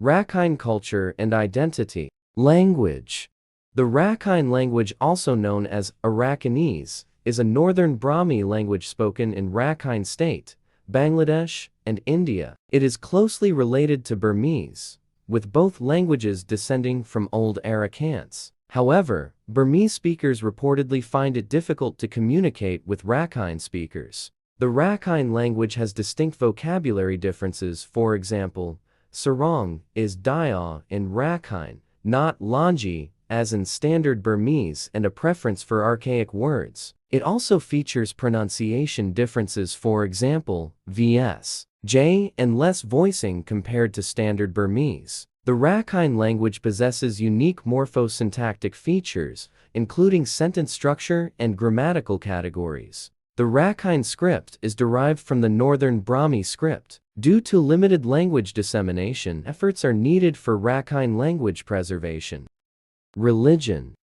Rakhine culture and identity. Language. The Rakhine language, also known as Arakanese, is a northern Brahmi language spoken in Rakhine State, Bangladesh, and India. It is closely related to Burmese, with both languages descending from Old Arakans. However, Burmese speakers reportedly find it difficult to communicate with Rakhine speakers. The Rakhine language has distinct vocabulary differences. For example, sarong is dia in Rakhine, not lanji, as in standard Burmese, and a preference for archaic words. It also features pronunciation differences, for example, vs, j, and less voicing compared to standard Burmese. The Rakhine language possesses unique morphosyntactic features, including sentence structure and grammatical categories. The Rakhine script is derived from the Northern Brahmi script. Due to limited language dissemination, efforts are needed for Rakhine language preservation. Religion.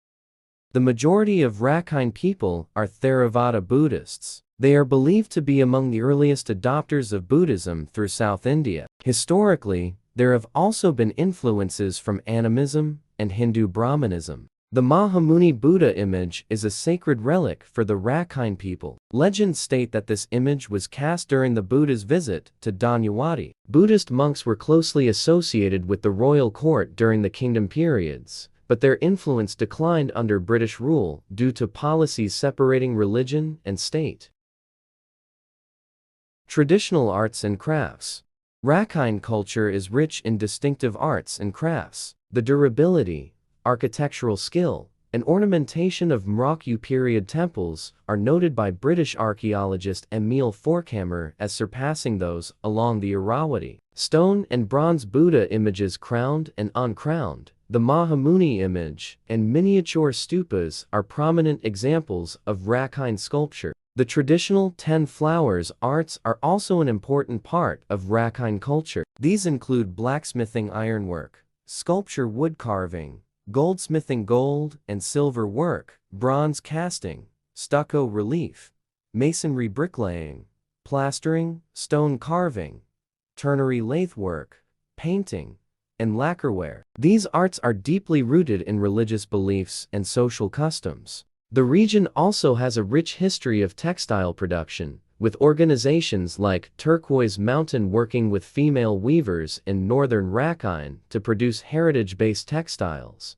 The majority of Rakhine people are Theravada Buddhists. They are believed to be among the earliest adopters of Buddhism through South India. Historically, there have also been influences from animism and Hindu Brahmanism. The Mahamuni Buddha image is a sacred relic for the Rakhine people. Legends state that this image was cast during the Buddha's visit to Danyawadi. Buddhist monks were closely associated with the royal court during the kingdom periods, but their influence declined under British rule due to policies separating religion and state. Traditional arts and crafts. Rakhine culture is rich in distinctive arts and crafts. The durability, architectural skill, and ornamentation of Morocco period temples are noted by British archaeologist Emile Forkhammer as surpassing those along the Irrawaddy. Stone and bronze Buddha images crowned and uncrowned, the Mahamuni image, and miniature stupas are prominent examples of Rakhine sculpture. The traditional 10 flowers arts are also an important part of Rakhine culture. These include blacksmithing, ironwork, sculpture, wood carving, goldsmithing, gold and silver work, bronze casting, stucco relief, masonry, bricklaying, plastering, stone carving, turnery, lathe work, painting, and lacquerware. These arts are deeply rooted in religious beliefs and social customs. The region also has a rich history of textile production, with organizations like Turquoise Mountain working with female weavers in northern Rakhine to produce heritage-based textiles.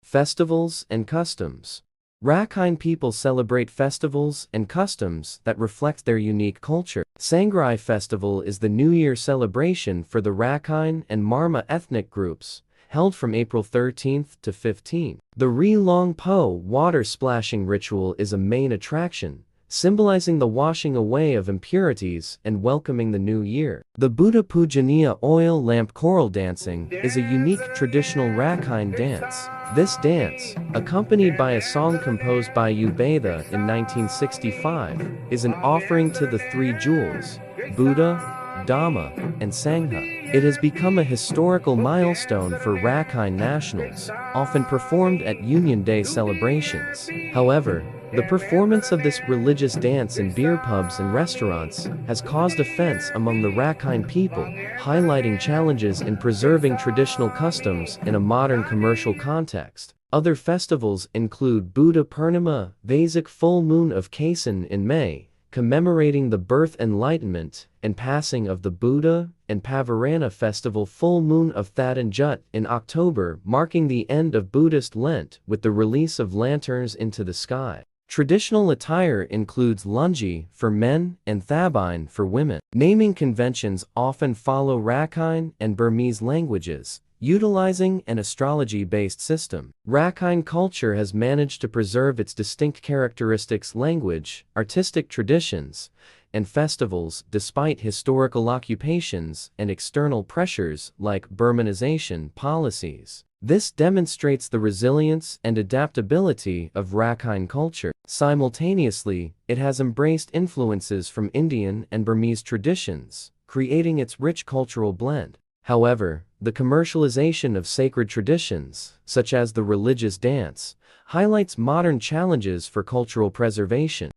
Festivals and customs. Rakhine people celebrate festivals and customs that reflect their unique culture. Sangrai Festival is the New Year celebration for the Rakhine and Marma ethnic groups, held from April 13th to 15th. The Ri Long Po water splashing ritual is a main attraction, symbolizing the washing away of impurities and welcoming the new year. The Buddha Pujaniya oil lamp choral dancing is a unique traditional Rakhine dance. This dance, accompanied by a song composed by Ubeda in 1965, is an offering to the three jewels, Buddha, Dhamma, and Sangha. It has become a historical milestone for Rakhine nationals, often performed at Union Day celebrations. However, the performance of this religious dance in beer pubs and restaurants has caused offense among the Rakhine people, highlighting challenges in preserving traditional customs in a modern commercial context. Other festivals include Buddha Purnima, Vasic full moon of Kaisan in May, commemorating the birth, enlightenment, and passing of the Buddha, and Pavarana Festival full moon of Thatan Jut in October, marking the end of Buddhist Lent with the release of lanterns into the sky. Traditional attire includes lungi for men and thabine for women. Naming conventions often follow Rakhine and Burmese languages, utilizing an astrology-based system. Rakhine culture has managed to preserve its distinct characteristics, language, artistic traditions, and festivals despite historical occupations and external pressures like Burmanization policies. This demonstrates the resilience and adaptability of Rakhine culture. Simultaneously, it has embraced influences from Indian and Burmese traditions, creating its rich cultural blend. However, the commercialization of sacred traditions, such as the religious dance, highlights modern challenges for cultural preservation.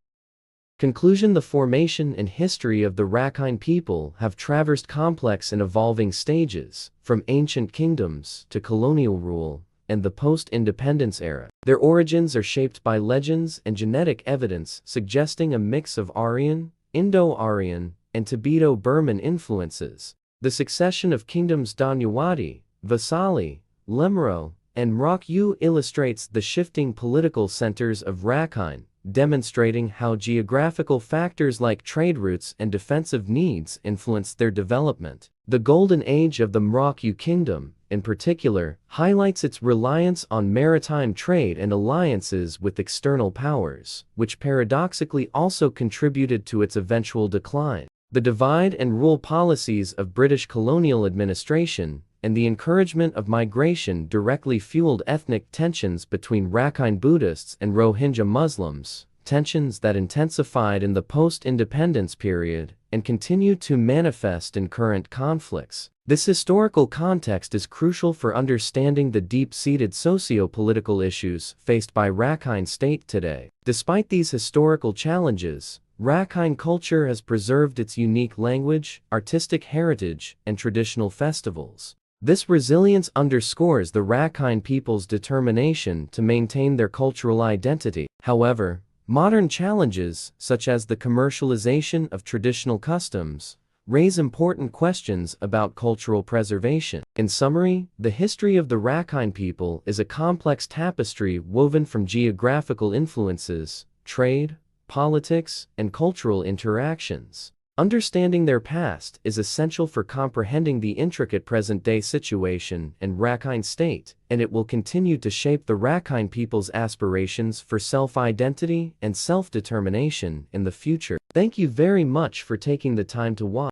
Conclusion: the formation and history of the Rakhine people have traversed complex and evolving stages, from ancient kingdoms to colonial rule and the post-independence era. Their origins are shaped by legends and genetic evidence suggesting a mix of Aryan, Indo-Aryan, and Tibeto-Burman influences. The succession of kingdoms Danyawadi, Vasali, Lemuro, and Mrok illustrates the shifting political centers of Rakhine, demonstrating how geographical factors like trade routes and defensive needs influenced their development. The Golden Age of the Mrok Kingdom, in particular, highlights its reliance on maritime trade and alliances with external powers, which paradoxically also contributed to its eventual decline. The divide and rule policies of British colonial administration and the encouragement of migration directly fueled ethnic tensions between Rakhine Buddhists and Rohingya Muslims, tensions that intensified in the post-independence period and continue to manifest in current conflicts. This historical context is crucial for understanding the deep-seated socio-political issues faced by Rakhine State today. Despite these historical challenges, Rakhine culture has preserved its unique language, artistic heritage, and traditional festivals. This resilience underscores the Rakhine people's determination to maintain their cultural identity. However, modern challenges, such as the commercialization of traditional customs, raise important questions about cultural preservation. In summary, the history of the Rakhine people is a complex tapestry woven from geographical influences, trade, politics, and cultural interactions. Understanding their past is essential for comprehending the intricate present-day situation in Rakhine State, and it will continue to shape the Rakhine people's aspirations for self-identity and self-determination in the future. Thank you very much for taking the time to watch.